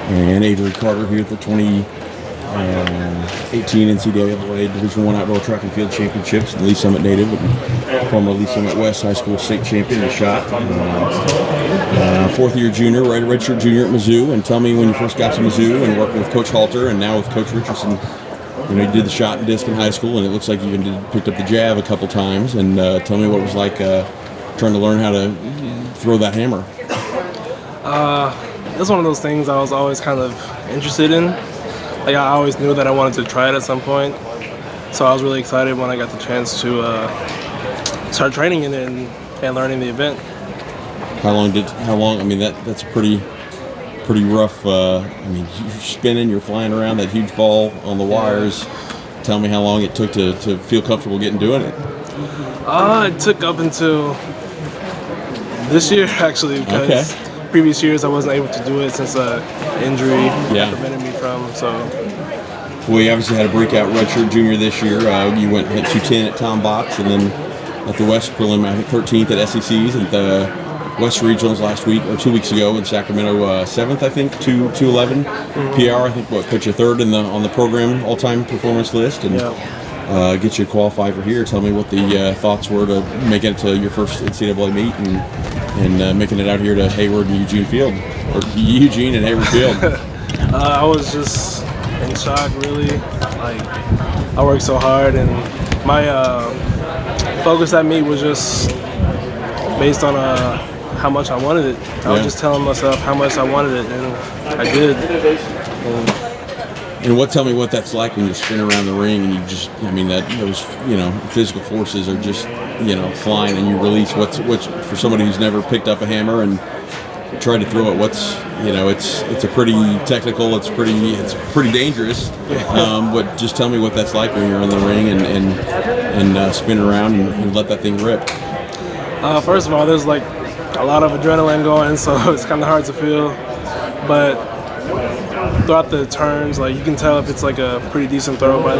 and Avery here at the 2018 NCAA Division I Outdoor Track and Field Championships. The Lee Summit native and former Lee Summit West High School state champion in shot. Fourth-year junior, redshirt junior at Mizzou. And tell me, when you first got to Mizzou and working with Coach Halter and now with Coach Richardson, you know, you did the shot and disc in high school, and it looks like you even picked up the jab a couple times. And tell me what it was like trying to learn how to throw that hammer. It was one of those things I was always kind of interested in. Like, I always knew that I wanted to try it at some point. So I was really excited when I got the chance to start training in it and learning the event. How long? I mean, that's a pretty rough. I mean, you're spinning, you're flying around that huge ball on the wires. Tell me how long it took to feel comfortable doing it. It took up until this year, actually, because previous years I wasn't able to do it since injury prevented me from. So. Well, you obviously had a breakout redshirt junior this year. You went hit 210 at Tom Box, and then at the West Prelim, I think 13th at SECs, and the West Regionals last week or 2 weeks ago in Sacramento, 7th, I think, 211 PR. I think put you third on the program all-time performance list, and get you qualified for here. Tell me what the thoughts were to making it to your first NCAA meet and making it out here to Hayward and Eugene Field, or Eugene and Hayward Field. I was just in shock, really. Like, I worked so hard, and my focus at meet was just based on how much I wanted it. I was just telling myself how much I wanted it, and I did. And tell me what that's like when you spin around the ring and you just, I mean, those physical forces are just flying, and you release what's for somebody who's never picked up a hammer and tried to throw it. It's a pretty technical. It's pretty dangerous. But just tell me what that's like when you're in the ring and spin around and let that thing rip. First of all, there's like a lot of adrenaline going, so it's kind of hard to feel. But throughout the turns, like, you can tell if it's like a pretty decent throw by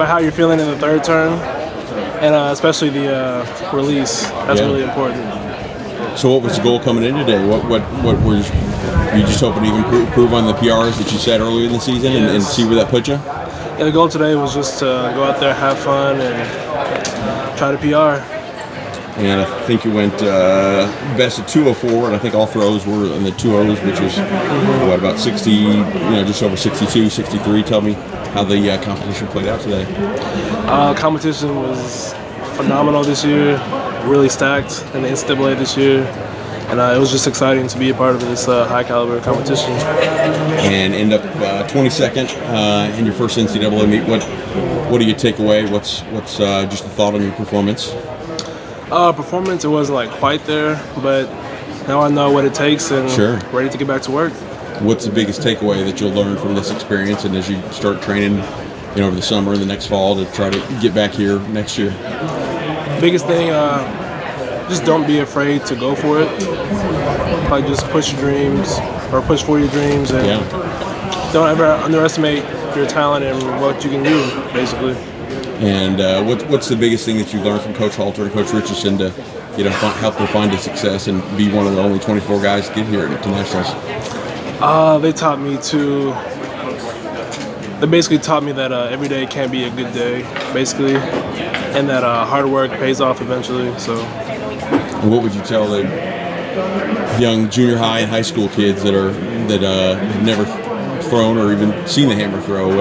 how you're feeling in the third turn, and especially the release. That's really important. So what was the goal coming in today? What were you just hoping to even improve on the PRs that you set earlier in the season and see where that put you? Yeah, the goal today was just to go out there, have fun, and try to PR. And I think you went best of 204, and I think all throws were in the 2.0s, which was about 60, just over 62, 63. Tell me how the competition played out today. Competition was phenomenal this year, really stacked in the NCAA this year, and it was just exciting to be a part of this high caliber competition. And end up 22nd in your first NCAA meet. What do you take away? What's just a thought on your performance? Performance, it wasn't like quite there, but now I know what it takes and ready to get back to work. What's the biggest takeaway that you'll learn from this experience, and as you start training, over the summer and the next fall to try to get back here next year? Biggest thing, just don't be afraid to go for it. Like, just push your dreams, or push for your dreams, and don't ever underestimate your talent and what you can do, basically. And what's the biggest thing that you learned from Coach Halter and Coach Richardson to, help them find a success and be one of the only 24 guys to get here to nationals? They basically taught me that every day can be a good day, basically, and that hard work pays off eventually. So. And what would you tell the young junior high and high school kids that have never thrown or even seen the hammer throw?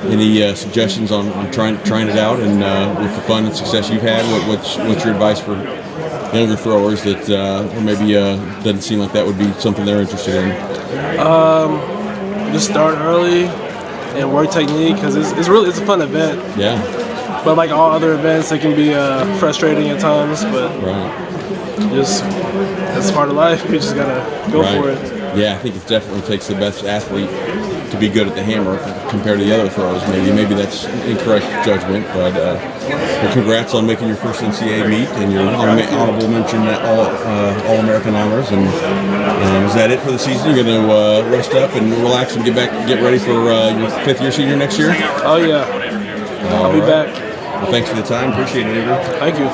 Any suggestions on trying it out, and with the fun and success you've had, what's your advice for younger throwers that maybe doesn't seem like that would be something they're interested in? Just start early and work technique, because it's a fun event. Yeah. But like all other events, it can be frustrating at times. But it's part of life. You just gotta go for it. Yeah, I think it definitely takes the best athlete to be good at the hammer compared to the other throws. Maybe that's incorrect judgment, but congrats on making your first NCAA meet and your honorable mention at All-American honors. And is that it for the season? You're going to rest up and relax and get ready for your fifth-year senior next year? Oh yeah, I'll be back. Well, thanks for the time. Appreciate it, Avery. Thank you.